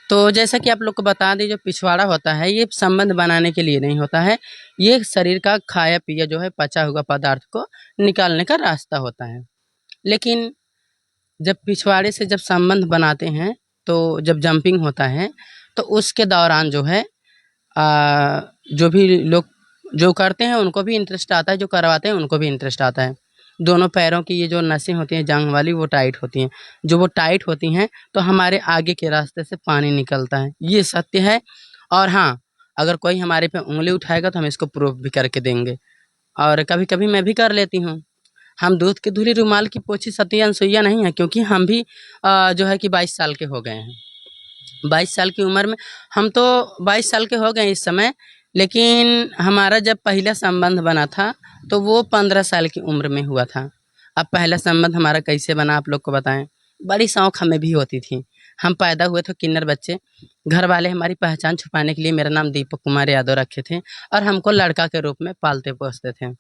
तो जैसा कि आप लोग को बता दें, जो पिछवाड़ा होता है ये संबंध बनाने के लिए नहीं होता है, ये शरीर का खाया पिया जो है पचा हुआ पदार्थ को निकालने का रास्ता होता है। लेकिन जब पिछवाड़े से जब संबंध बनाते हैं, तो जब जंपिंग होता है तो उसके दौरान जो है जो भी लोग जो करते हैं उनको भी इंटरेस्ट आता है, जो करवाते हैं उनको भी इंटरेस्ट आता है। दोनों पैरों की ये जो नसें होती हैं जांघ वाली, वो टाइट होती हैं। जो वो टाइट होती हैं तो हमारे आगे के रास्ते से पानी निकलता है, ये सत्य है। और हाँ, अगर कोई हमारे पे उंगली उठाएगा तो हम इसको प्रूफ भी करके देंगे। और कभी कभी मैं भी कर लेती हूँ। हम दूध की धुली रुमाल की पोछी सती अनसुईया नहीं है, क्योंकि हम भी जो है कि 22 साल के हो गए हैं। 22 साल की उम्र में हम तो 22 साल के हो गए इस समय, लेकिन हमारा जब पहला संबंध बना था तो वो 15 साल की उम्र में हुआ था। अब पहला संबंध हमारा कैसे बना आप लोग को बताएं। बड़ी शौक हमें भी होती थी। हम पैदा हुए थे किन्नर बच्चे। घर वाले हमारी पहचान छुपाने के लिए मेरा नाम दीपक कुमार यादव रखे थे और हमको लड़का के रूप में पालते पोसते थे।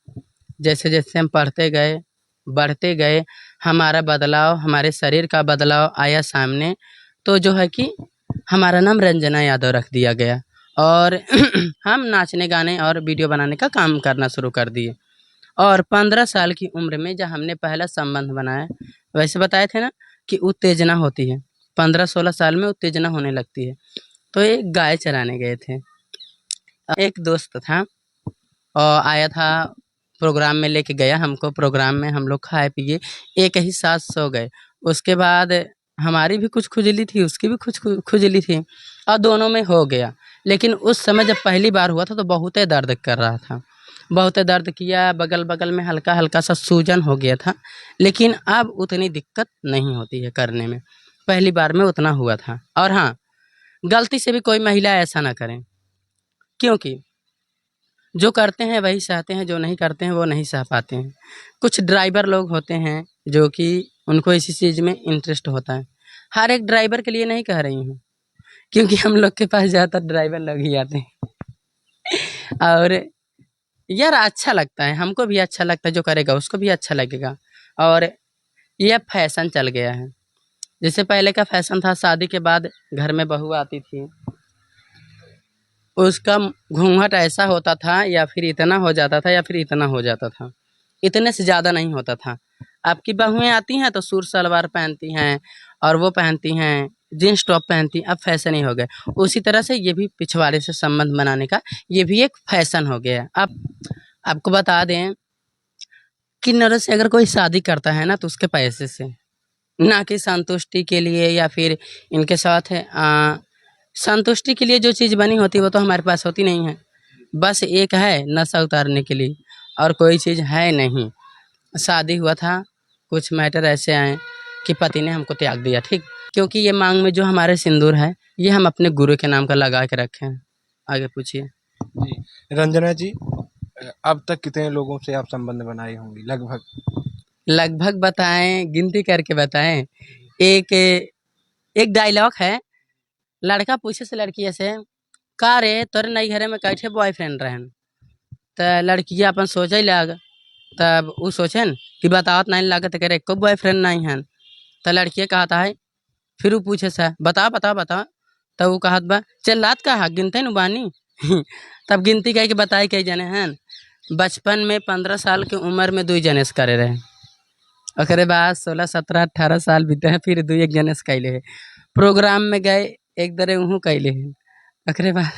जैसे जैसे हम पढ़ते गए, बढ़ते गए, हमारा बदलाव, हमारे शरीर का बदलाव आया सामने, तो जो है कि हमारा नाम रंजना यादव रख दिया गया और हम नाचने गाने और वीडियो बनाने का काम करना शुरू कर दिए। और 15 साल की उम्र में जब हमने पहला संबंध बनाया, वैसे बताए थे ना कि उत्तेजना होती है, 15-16 साल में उत्तेजना होने लगती है। तो एक गाय चराने गए थे। एक दोस्त था और आया था, प्रोग्राम में लेके गया हमको। प्रोग्राम में हम लोग खाए पिए, एक ही साथ सो गए। उसके बाद हमारी भी कुछ खुजली थी, उसकी भी कुछ खुजली थी और दोनों में हो गया। लेकिन उस समय जब पहली बार हुआ था तो बहुत दर्द कर रहा था, बहुत दर्द किया, बगल बगल में हल्का हल्का सा सूजन हो गया था। लेकिन अब उतनी दिक्कत नहीं होती है करने में, पहली बार में उतना हुआ था। और हाँ, गलती से भी कोई महिला ऐसा ना करें, क्योंकि जो करते हैं वही सहते हैं, जो नहीं करते हैं वो नहीं सह पाते हैं। कुछ ड्राइवर लोग होते हैं जो कि उनको इसी चीज़ में इंटरेस्ट होता है। हर एक ड्राइवर के लिए नहीं कह रही हूँ, क्योंकि हम लोग के पास ज़्यादातर ड्राइवर लोग ही आते हैं। और यार अच्छा लगता है, हमको भी अच्छा लगता है, जो करेगा उसको भी अच्छा लगेगा। और ये फैशन चल गया है। जैसे पहले का फैशन था, शादी के बाद घर में बहू आती थी, उसका घूंघट ऐसा होता था, या फिर इतना हो जाता था, या फिर इतना हो जाता था, इतने से ज़्यादा नहीं होता था। आपकी बहुएं आती हैं तो सूट सलवार पहनती हैं और वो पहनती हैं जीन्स टॉप पहनती हैं। अब फैशन ही हो गए। उसी तरह से ये भी पिछवाड़े से संबंध बनाने का ये भी एक फैशन हो गया। अब आपको बता दें कि नर से अगर कोई शादी करता है ना तो उसके पैसे से, ना कि संतुष्टि के लिए या फिर इनके साथ संतुष्टि के लिए जो चीज़ बनी होती है वो तो हमारे पास होती नहीं है। बस एक है नशा उतारने के लिए, और कोई चीज़ है नहीं। शादी हुआ था, कुछ मैटर ऐसे आए कि पति ने हमको त्याग दिया, ठीक, क्योंकि ये मांग में जो हमारे सिंदूर है ये हम अपने गुरु के नाम का लगा के रखे हैं। आगे पूछिए जी। रंजना जी, अब तक कितने लोगों से आप संबंध बनाई होंगी लगभग? लगभग बताएं, गिनती करके बताएं। एक एक डायलॉग है, लड़का पूछे से लड़की से, का रे तोरे नई घरे में कैठे बॉयफ्रेंड रहन, तो लड़किया अपन सोचे लग, तब वो सोचन कि बतावत नहीं लागत करे एको बॉयफ्रेंड नहीं है। तो लड़किया कहता है, फिर वो पूछे से बता बता बता, तब वो कहत बा चल रात कहा गिनते न बानी। तब गिनती कह के बताए कई जने हैं। बचपन में 15 साल की उम्र में 2 जने से करे रहे, ओकरे बाद 16 17 18 साल बीते हैं, फिर 2 एक जने से कैले है। प्रोग्राम में गए, एक दरे उहू कैले है। ओकरे बाद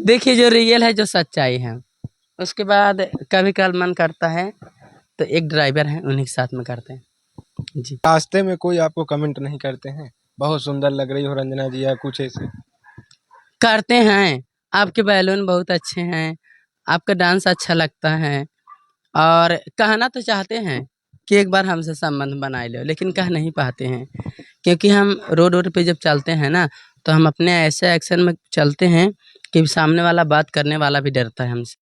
देखिए जो रियल है, जो सच्चाई है। उसके बाद कभी कल मन करता है तो एक ड्राइवर है, उन्हीं के साथ में करते हैं जी। रास्ते में कोई आपको कमेंट नहीं करते हैं, बहुत सुंदर लग रही हो रंजना जी, या कुछ ऐसे? करते हैं, आपके बैलून बहुत अच्छे हैं, आपका डांस अच्छा लगता है, और कहना तो चाहते हैं कि एक बार हमसे संबंध बनाए लो, लेकिन कह नहीं पाते हैं, क्योंकि हम रोड रोड पे जब चलते हैं ना तो हम अपने ऐसे एक्शन में चलते हैं कि सामने वाला बात करने वाला भी डरता है हमसे।